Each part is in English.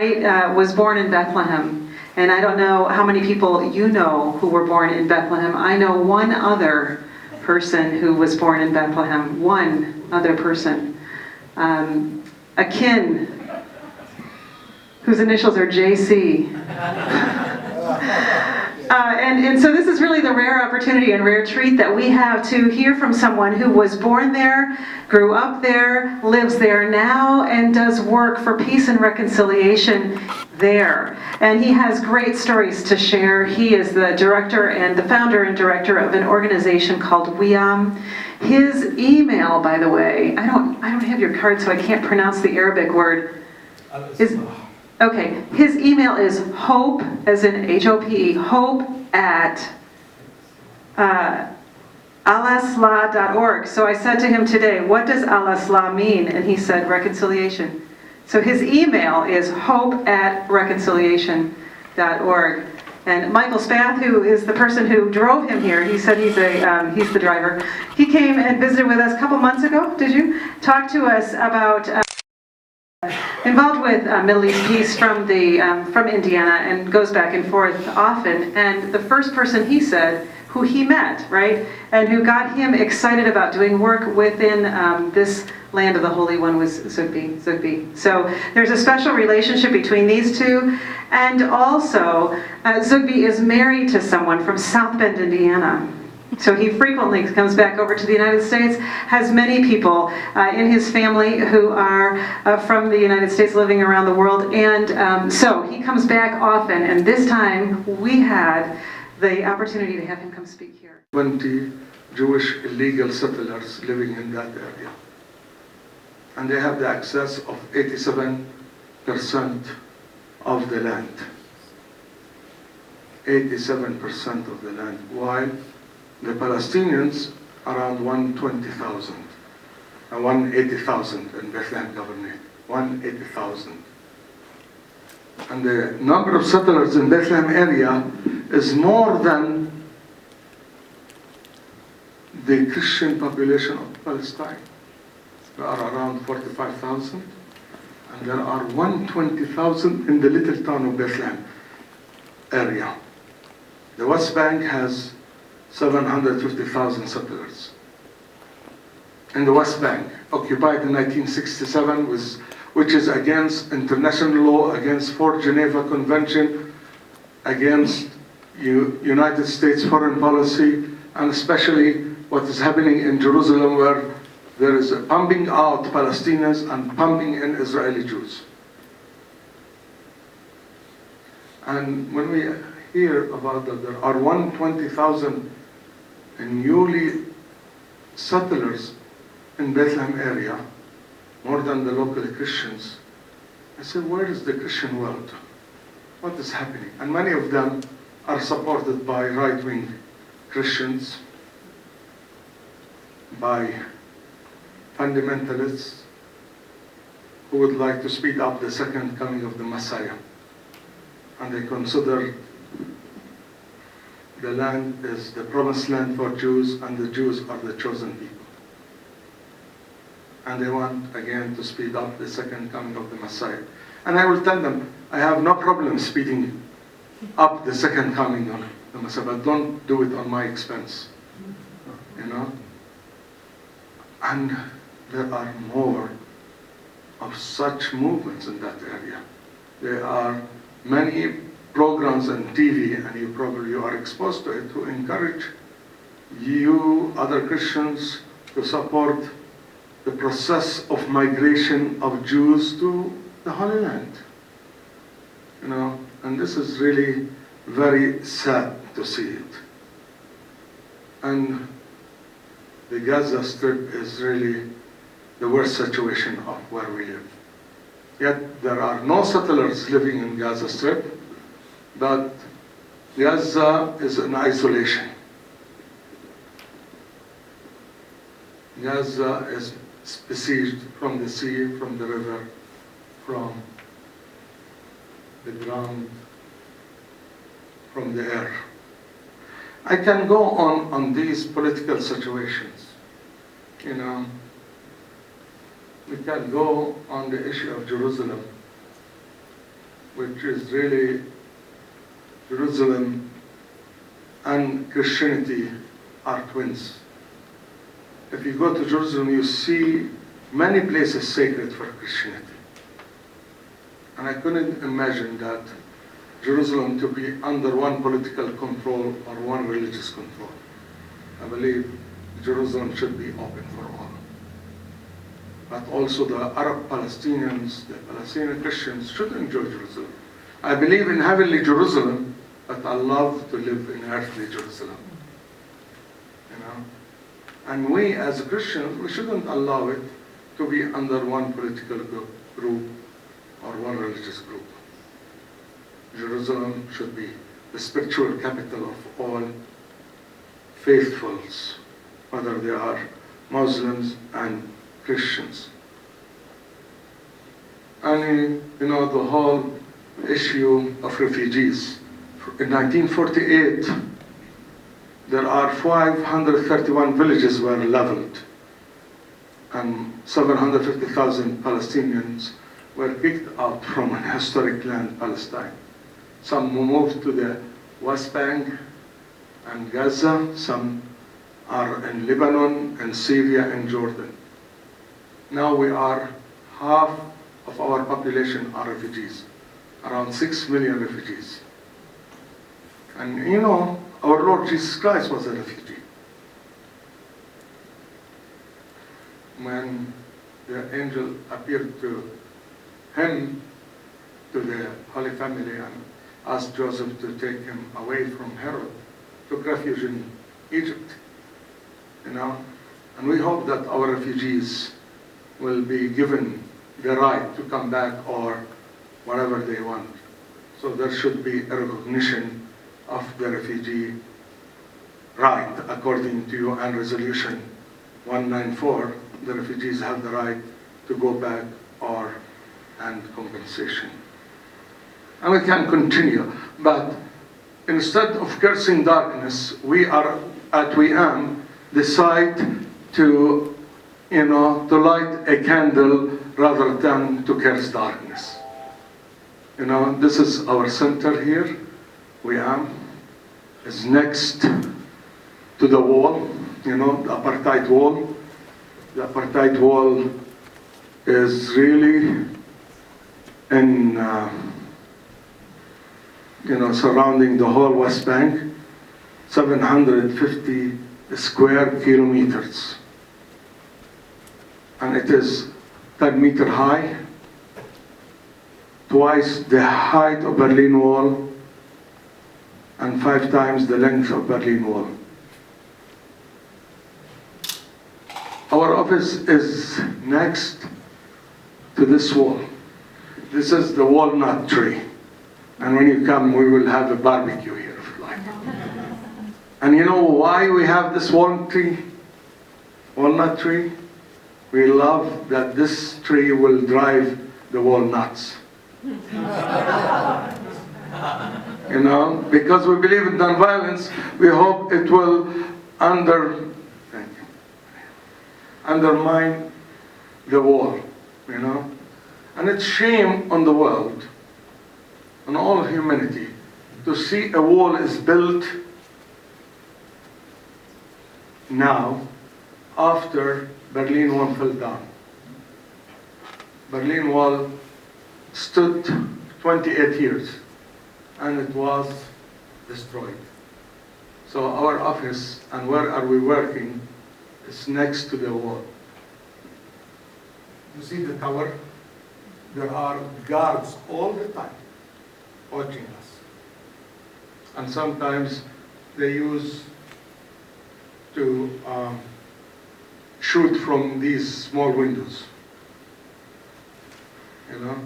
I was born in Bethlehem, and I don't know how many people you know who were born in Bethlehem. I know one other person who was born in Bethlehem, one other person, a kin whose initials are JC. And so this is really the rare opportunity and rare treat that we have to hear from someone who was born there, grew up there, lives there now, and does work for peace and reconciliation there. And he has great stories to share. He is the director and the founder and director of an organization called WIAM. His email, by the way, I don't have your card, so I can't pronounce the Arabic word. Okay, his email is hope, as in H-O-P-E, hope at alasla.org. So I said to him today, what does alasla mean? And he said, reconciliation. So his email is hope@reconciliation.org. And Michael Spath, who is the person who drove him here, he said he's the driver. He came and visited with us a couple months ago, did you? Talked to us about involved with Middle East Peace from Indiana, and goes back and forth often. And the first person he said, who he met, right, and who got him excited about doing work within this land of the Holy One was Zoughbi Zoughbi. So there's a special relationship between these two. And also, Zoughbi is married to someone from South Bend, Indiana. So he frequently comes back over to the United States, has many people in his family who are from the United States living around the world, and so he comes back often, and this time we had the opportunity to have him come speak here. 20 Jewish illegal settlers living in that area, and they have the access of 87% of the land. 87% of the land. Why? The Palestinians around 120,000 and 180,000 in Bethlehem Governorate, 180,000. And the number of settlers in Bethlehem area is more than the Christian population of Palestine. There are around 45,000, and there are 120,000 in the little town of Bethlehem area. The West Bank has 750,000 settlers. In the West Bank, occupied in 1967, which is against international law, against 4th Geneva Convention, against United States foreign policy, and especially what is happening in Jerusalem, where there is a pumping out Palestinians and pumping in Israeli Jews. And when we hear about that there are 120,000 newly settlers in Bethlehem area, more than the local Christians, I said, where is the Christian world? What is happening? And many of them are supported by right-wing Christians, by fundamentalists who would like to speed up the second coming of the Messiah. And they consider the land is the promised land for Jews, and the Jews are the chosen people. And they want, again, to speed up the second coming of the Messiah. And I will tell them, I have no problem speeding up the second coming of the Messiah, but don't do it on my expense. You know? And there are more of such movements in that area. There are many programs on TV, and you are exposed to it, to encourage you, other Christians, to support the process of migration of Jews to the Holy Land. You know, and this is really very sad to see it. And the Gaza Strip is really the worst situation of where we live. Yet there are no settlers living in Gaza Strip, but Gaza is in isolation. Gaza is besieged from the sea, from the river, from the ground, from the air. I can go on these political situations. You know, we can go on the issue of Jerusalem. which is really Jerusalem and Christianity are twins. If you go to Jerusalem, you see many places sacred for Christianity. And I couldn't imagine that Jerusalem to be under one political control or one religious control. I believe Jerusalem should be open for all. But also the Arab Palestinians, the Palestinian Christians should enjoy Jerusalem. I believe in heavenly Jerusalem, but I love to live in earthly Jerusalem. You know? And we as Christians, we shouldn't allow it to be under one political group or one religious group. Jerusalem should be the spiritual capital of all faithfuls, whether they are Muslims and Christians. And you know, the whole issue of refugees. In 1948, there are 531 villages were leveled, and 750,000 Palestinians were kicked out from an historic land, Palestine. Some moved to the West Bank and Gaza, some are in Lebanon and Syria and Jordan. Now we are, half of our population are refugees, around 6 million refugees. And you know, our Lord Jesus Christ was a refugee. When the angel appeared to him, to the Holy Family, and asked Joseph to take him away from Herod, took refuge in Egypt, you know. And we hope that our refugees will be given the right to come back or whatever they want. So there should be a recognition of the refugee right. According to UN Resolution 194, the refugees have the right to go back and compensation. And we can continue, but instead of cursing darkness, we are at WIAM decide to, you know, to light a candle rather than to curse darkness. You know, this is our center here. WIAM is next to the wall, you know, the apartheid wall. The apartheid wall is really in, you know, surrounding the whole West Bank, 750 square kilometers. And it is 10 meters high, twice the height of Berlin Wall, and 5 times the length of Berlin Wall. Our office is next to this wall. This is the walnut tree. And when you come, we will have a barbecue here if you like. And you know why we have this walnut tree? Walnut tree? We love that this tree will drive the walnuts. You know, because we believe in nonviolence, we hope it will undermine the wall, you know. And it's shame on the world, on all of humanity, to see a wall is built now after Berlin Wall fell down. Berlin Wall stood 28 years and it was destroyed. So our office and where are we working is next to the wall. You see the tower? There are guards all the time watching us. And sometimes they use to shoot from these small windows. You know?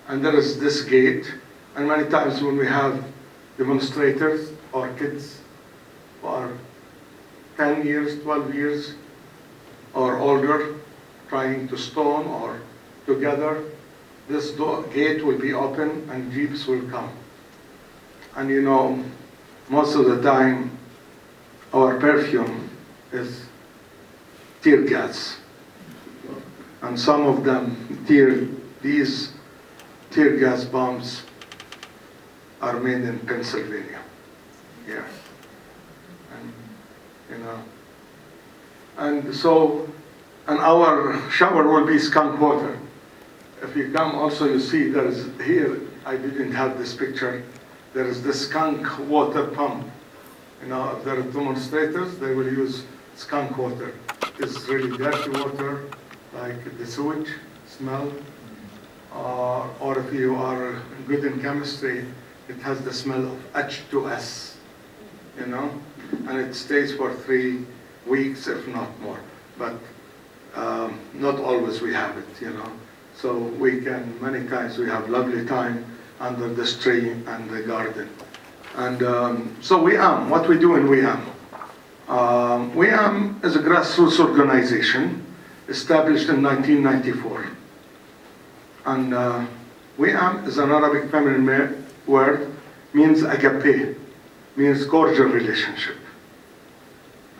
And there is this gate, and many times when we have demonstrators or kids who are 10 years, 12 years or older trying to stone or together, this gate will be open and jeeps will come. And you know, most of the time our perfume is tear gas. And some of them these tear gas bombs are made in Pennsylvania. Yeah. And, and so, and our shower will be skunk water. If you come also, you see there is here, I didn't have this picture, there is the skunk water pump. If there are demonstrators, they will use skunk water. It's really dirty water, like the sewage smell, or if you are good in chemistry, it has the smell of H2S, and it stays for 3 weeks, if not more. But not always we have it, So we can, many times we have lovely time under this tree and the garden. And so WIAM, what we do in WIAM? WIAM is a grassroots organization established in 1994. And WIAM is an Arabic feminine word, means agape, means cordial relationship.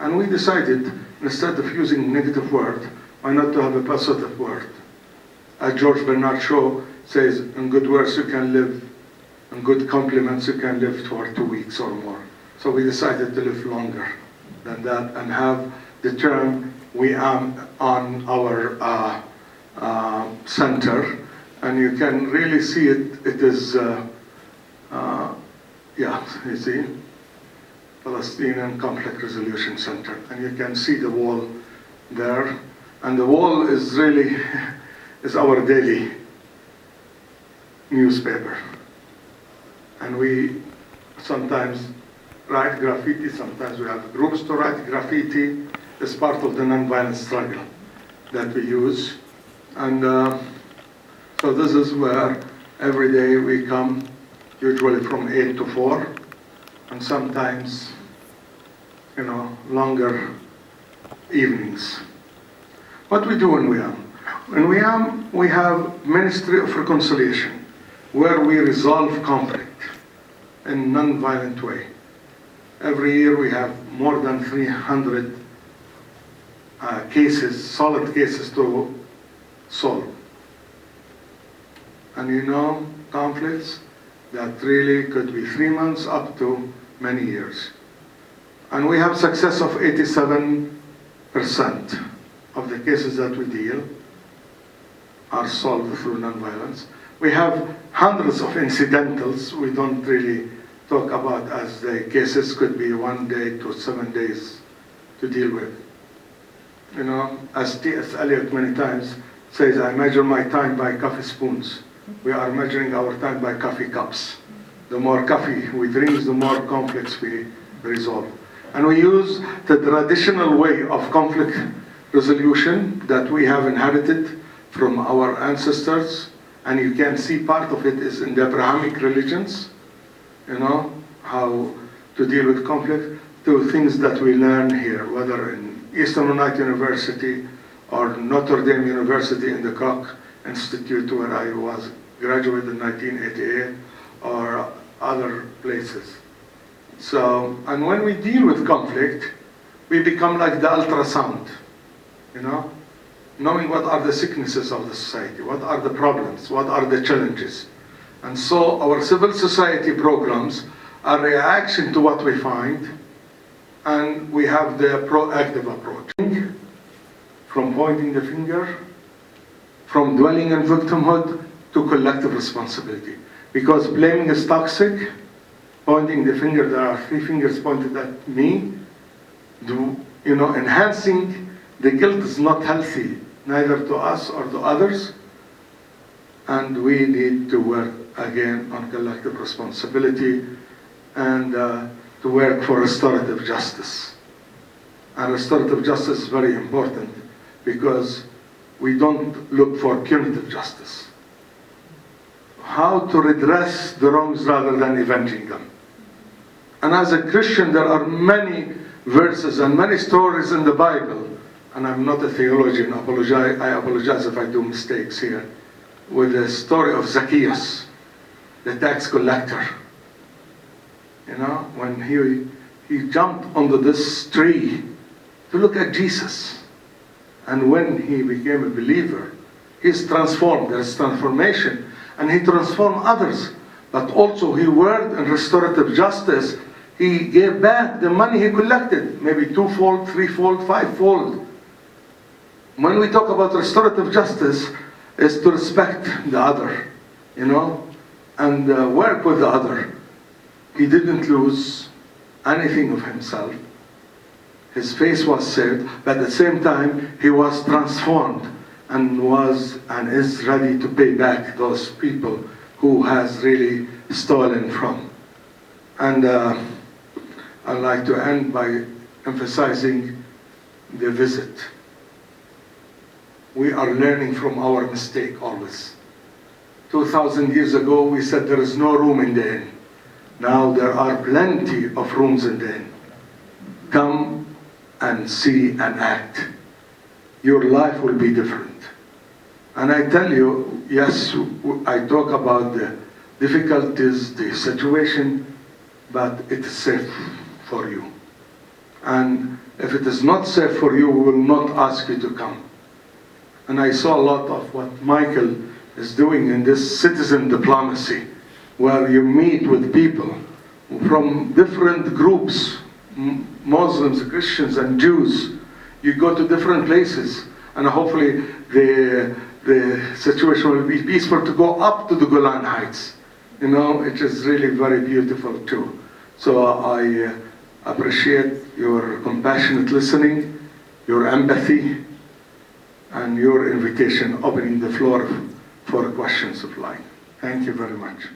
And we decided, instead of using negative word, why not to have a positive word? As George Bernard Shaw says, in good words you can live, in good compliments you can live for 2 weeks or more. So we decided to live longer than that and have the term WIAM on our center. And you can really see it. It is, you see, Palestinian Conflict Resolution Center. And you can see the wall there. And the wall is really, is our daily newspaper. And we sometimes write graffiti, sometimes we have groups to write graffiti. It's part of the nonviolent struggle that we use. And so this is where every day we come, usually from 8 to 4, and sometimes, longer evenings. What we do in WIAM? In WIAM, we have Ministry of Reconciliation, where we resolve conflict in a non-violent way. Every year we have more than 300 cases, solid cases to solve. And conflicts that really could be 3 months up to many years. And we have success of 87% of the cases that we deal are solved through nonviolence. We have hundreds of incidentals we don't really talk about, as the cases could be 1 day to 7 days to deal with. As T.S. Eliot many times says, I measure my time by coffee spoons. We are measuring our time by coffee cups. The more coffee we drink, the more conflicts we resolve. And we use the traditional way of conflict resolution that we have inherited from our ancestors. And you can see part of it is in the Abrahamic religions, how to deal with conflict, to things that we learn here, whether in Eastern United University or Notre Dame University in the Koch Institute, where I was graduated in 1988, or other places. So, and when we deal with conflict, we become like the ultrasound, knowing what are the sicknesses of the society, what are the problems, what are the challenges. And so our civil society programs are a reaction to what we find, and we have the proactive approach. From pointing the finger, from dwelling in victimhood, to collective responsibility. Because blaming is toxic, pointing the finger, there are 3 fingers pointed at me, enhancing the guilt is not healthy, neither to us or to others. And we need to work again on collective responsibility and to work for restorative justice. And restorative justice is very important because we don't look for punitive justice. How to redress the wrongs rather than avenging them. And as a Christian, there are many verses and many stories in the Bible, and I'm not a theologian, I apologize if I do mistakes here, with the story of Zacchaeus, the tax collector. When he jumped onto this tree to look at Jesus. And when he became a believer, he's transformed, there's transformation, and he transformed others but also he worked in restorative justice. He gave back the money he collected, maybe twofold, threefold, fivefold. When we talk about restorative justice, is to respect the other, you know, and work with the other. He didn't lose anything of himself. His face was saved, but at the same time, he was transformed and is ready to pay back those people who has really stolen from. And I'd like to end by emphasizing the visit. We are learning from our mistake always. 2,000 years ago, we said there is no room in the inn. Now there are plenty of rooms in the inn. Come and see and act. Your life will be different. And I tell you, yes, I talk about the difficulties, the situation, but it is safe for you. And if it is not safe for you, we will not ask you to come. And I saw a lot of what Michael is doing in this citizen diplomacy, where you meet with people from different groups, Muslims, Christians, and Jews. You go to different places, and hopefully the situation will be peaceful to go up to the Golan Heights. You know, it is really very beautiful too. So I appreciate your compassionate listening, your empathy, and your invitation, opening the floor for questions of life. Thank you very much.